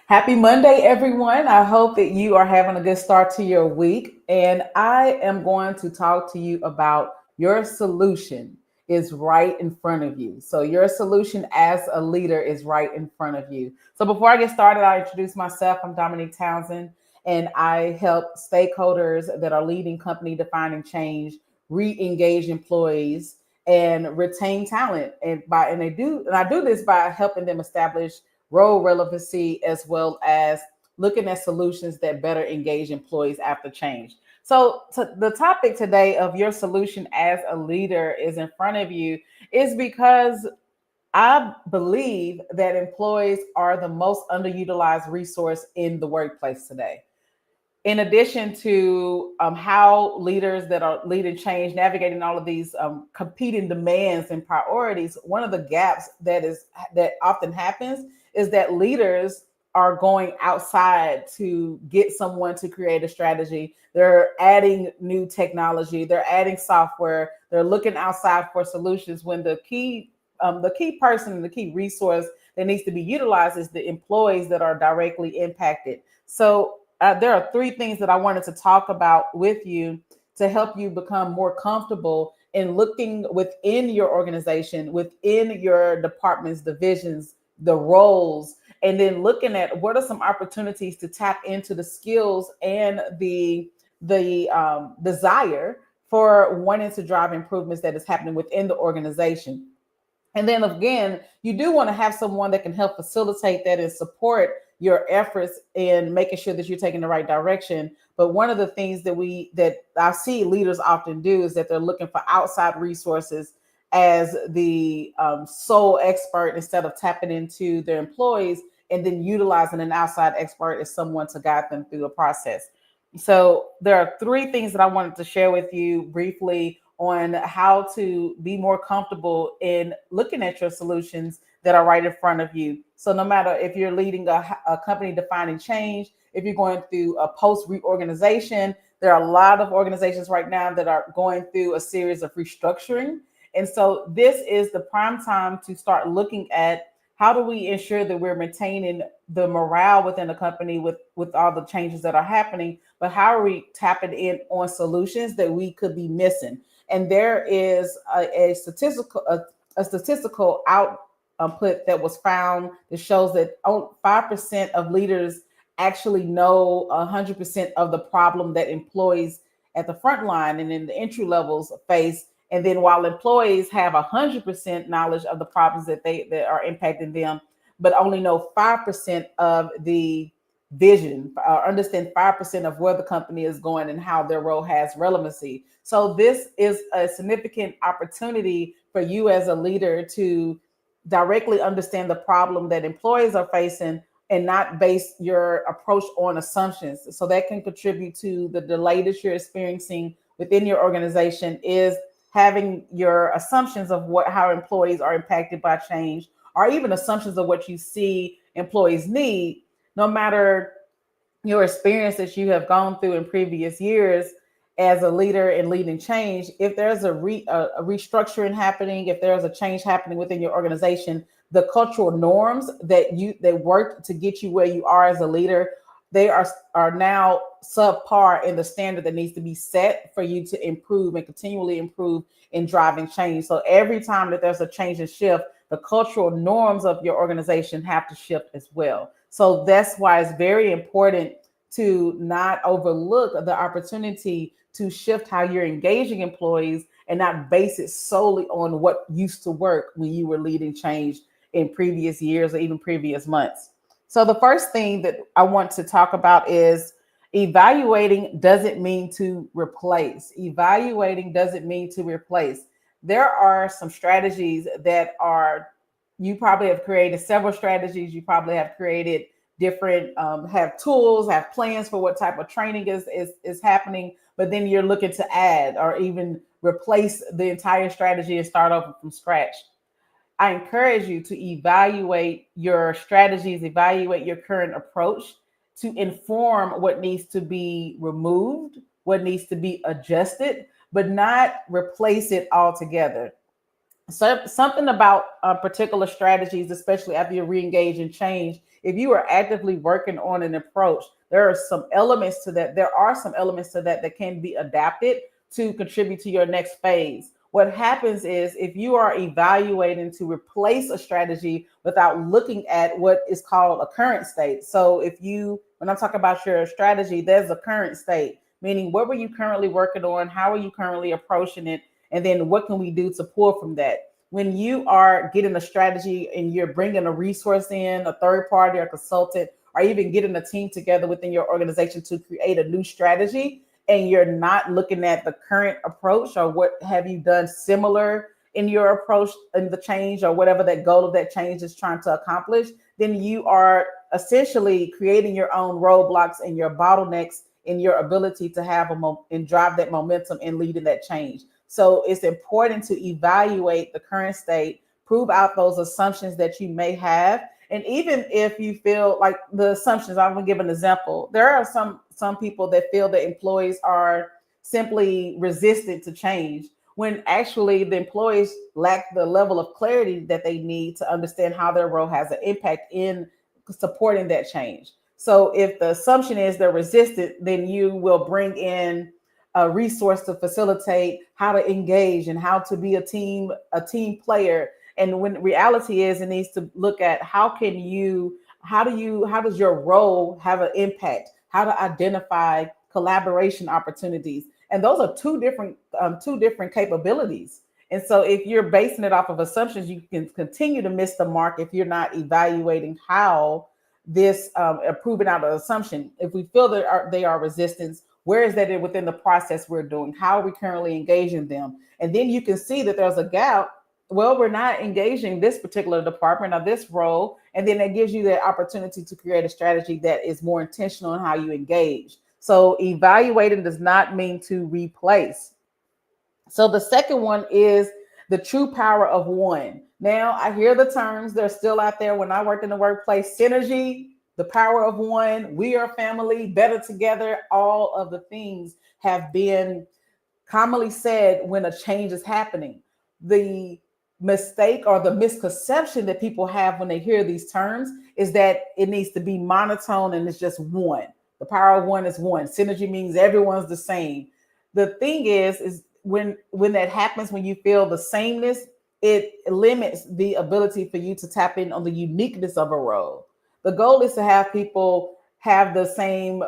Happy Monday, everyone. I hope that you are having a good start to your week. And I am going to talk to you about your solution is right in front of you. So, your solution as a leader is right in front of you. So, before I get started, I'll introduce myself. I'm Dominique Townsend, and I help stakeholders that are leading company defining change re engage employees and retain talent. And I do this by helping them establish role relevancy, as well as looking at solutions that better engage employees after change. So the topic today of your solution as a leader is in front of you is because I believe that employees are the most underutilized resource in the workplace today. In addition to how leaders that are leading change, navigating all of these competing demands and priorities, one of the gaps that often happens is that leaders are going outside to get someone to create a strategy. They're adding new technology, they're adding software, they're looking outside for solutions when the key person and the key resource that needs to be utilized is the employees that are directly impacted. So there are three things that I wanted to talk about with you to help you become more comfortable in looking within your organization, within your departments, divisions, the roles, and then looking at what are some opportunities to tap into the skills and the desire for wanting to drive improvements that is happening within the organization. And then again, you do want to have someone that can help facilitate that and support your efforts in making sure that you're taking the right direction. But one of the things that I see leaders often do is that they're looking for outside resources as the sole expert instead of tapping into their employees and then utilizing an outside expert as someone to guide them through the process. So there are three things that I wanted to share with you briefly on how to be more comfortable in looking at your solutions that are right in front of you. So no matter if you're leading a company defining change, if you're going through a post reorganization, there are a lot of organizations right now that are going through a series of restructuring. And so this is the prime time to start looking at how do we ensure that we're maintaining the morale within the company with all the changes that are happening, but how are we tapping in on solutions that we could be missing? And there is a statistical output that was found that shows that 5% of leaders actually know 100% of the problem that employees at the front line and in the entry levels face. And then while employees have 100% knowledge of the problems that are impacting them, but only know 5% of the vision, or understand 5% of where the company is going and how their role has relevancy. So this is a significant opportunity for you as a leader to directly understand the problem that employees are facing and not base your approach on assumptions. So that can contribute to the delay that you're experiencing within your organization is having your assumptions of how employees are impacted by change, or even assumptions of what you see employees need, no matter your experience that you have gone through in previous years as a leader in leading change. If there's a restructuring happening, if there's a change happening within your organization, the cultural norms that worked to get you where you are as a leader, they are now subpar in the standard that needs to be set for you to improve and continually improve in driving change. So every time that there's a change and shift, the cultural norms of your organization have to shift as well. So that's why it's very important to not overlook the opportunity to shift how you're engaging employees and not base it solely on what used to work when you were leading change in previous years or even previous months. So the first thing that I want to talk about is evaluating doesn't mean to replace. Evaluating doesn't mean to replace. There are some strategies that are, you probably have created several strategies. You probably have created different, have tools, have plans for what type of training is happening, but then you're looking to add or even replace the entire strategy and start over from scratch. I encourage you to evaluate your strategies, evaluate your current approach to inform what needs to be removed, what needs to be adjusted, but not replace it altogether. So something about particular strategies, especially after you re-engage and change, if you are actively working on an approach, there are some elements to that. There are some elements to that that can be adapted to contribute to your next phase. What happens is if you are evaluating to replace a strategy without looking at what is called a current state. So when I'm talking about your strategy, there's a current state, meaning what were you currently working on? How are you currently approaching it? And then what can we do to pull from that? When you are getting a strategy and you're bringing a resource in, a third party or consultant, or even getting a team together within your organization to create a new strategy, and you're not looking at the current approach or what have you done similar in your approach in the change or whatever that goal of that change is trying to accomplish, then you are essentially creating your own roadblocks and your bottlenecks in your ability to have and drive that momentum and lead in that change. So it's important to evaluate the current state, prove out those assumptions that you may have. And even if you feel like the assumptions, I'm going to give an example. There are some people that feel that employees are simply resistant to change, when actually the employees lack the level of clarity that they need to understand how their role has an impact in supporting that change. So if the assumption is they're resistant, then you will bring in a resource to facilitate how to engage and how to be a team player. And when reality is, it needs to look at how does your role have an impact, how to identify collaboration opportunities. And those are two different capabilities. And so if you're basing it off of assumptions, you can continue to miss the mark if you're not evaluating how this proving out an assumption. If we feel that they are resistance, where is that within the process we're doing? How are we currently engaging them? And then you can see that there's a gap. Well, we're not engaging this particular department or this role. And then that gives you the opportunity to create a strategy that is more intentional in how you engage. So evaluating does not mean to replace. So the second one is the true power of one. Now, I hear the terms, they're still out there. When I worked in the workplace, synergy, the power of one, we are family, better together, all of the things have been commonly said when a change is happening. The mistake or the misconception that people have when they hear these terms is that it needs to be monotone and it's just one. The power of one is one. Synergy means everyone's the same. The thing is when that happens, when you feel the sameness, it limits the ability for you to tap in on the uniqueness of a role. The goal is to have people have the same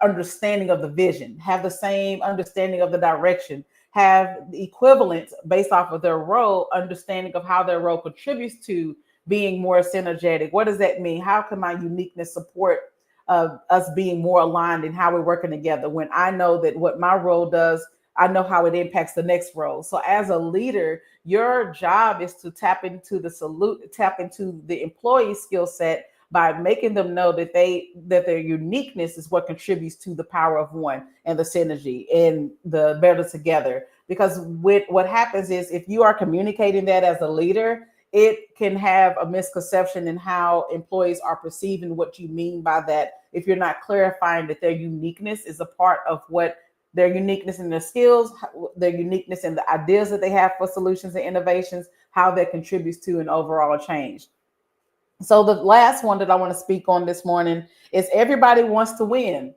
understanding of the vision, have the same understanding of the direction, have the equivalent based off of their role, understanding of how their role contributes to being more synergetic. What does that mean? How can my uniqueness support us being more aligned in how we're working together? When I know that what my role does, I know how it impacts the next role. So as a leader, your job is to tap into the employee skill set by making them know that their uniqueness is what contributes to the power of one and the synergy and the better together. Because what happens is if you are communicating that as a leader, it can have a misconception in how employees are perceiving what you mean by that. If you're not clarifying that their uniqueness is a part of what their uniqueness in their skills, their uniqueness in the ideas that they have for solutions and innovations, how that contributes to an overall change. So the last one that I want to speak on this morning is everybody wants to win.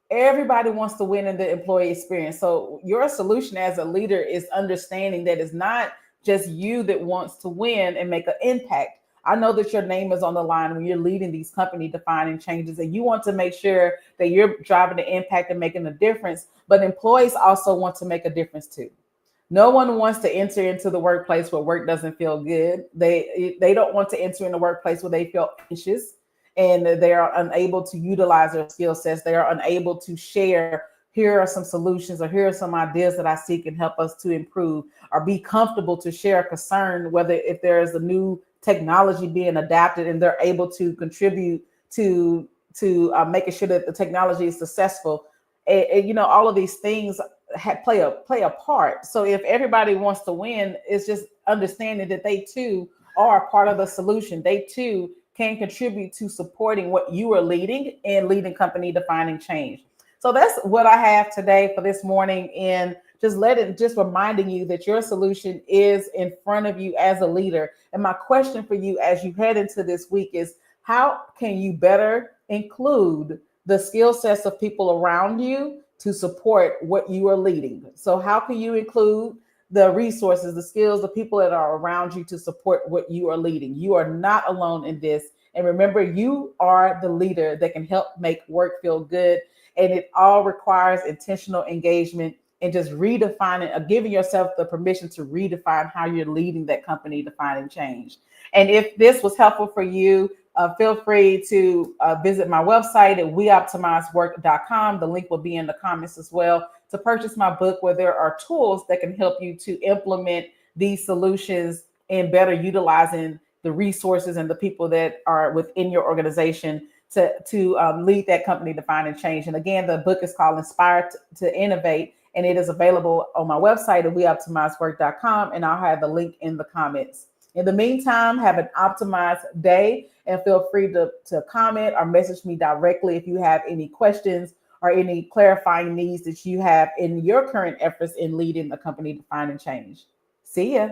Everybody wants to win in the employee experience. So your solution as a leader is understanding that it's not just you that wants to win and make an impact. I know that your name is on the line when you're leading these company defining changes, and you want to make sure that you're driving the impact and making a difference, but employees also want to make a difference too. No one wants to enter into the workplace where work doesn't feel good. They don't want to enter in the workplace where they feel anxious and they are unable to utilize their skill sets. They are unable to share, here are some solutions or here are some ideas that I see can help us to improve, or be comfortable to share a concern, whether if there is a new technology being adapted and they're able to contribute to making sure that the technology is successful. And all of these things play a part. So if everybody wants to win, it's just understanding that they too are part of the solution. They too can contribute to supporting what you are leading and leading company defining change. So that's what I have today for this morning, and just reminding you that your solution is in front of you as a leader. And my question for you as you head into this week is, how can you better include the skill sets of people around you to support what you are leading? So, how can you include the resources, the skills, the people that are around you to support what you are leading? You are not alone in this. And remember, you are the leader that can help make work feel good. And it all requires intentional engagement and just redefining, giving yourself the permission to redefine how you're leading that company, defining change. And if this was helpful for you, feel free to visit my website at weoptimizework.com. The link will be in the comments as well to purchase my book, where there are tools that can help you to implement these solutions and better utilizing the resources and the people that are within your organization to lead that company, define and change. And again, the book is called Inspired to Innovate, and it is available on my website at weoptimizework.com, and I'll have the link in the comments. In the meantime, have an optimized day, and feel free to comment or message me directly if you have any questions or any clarifying needs that you have in your current efforts in leading the company, define and change. See ya.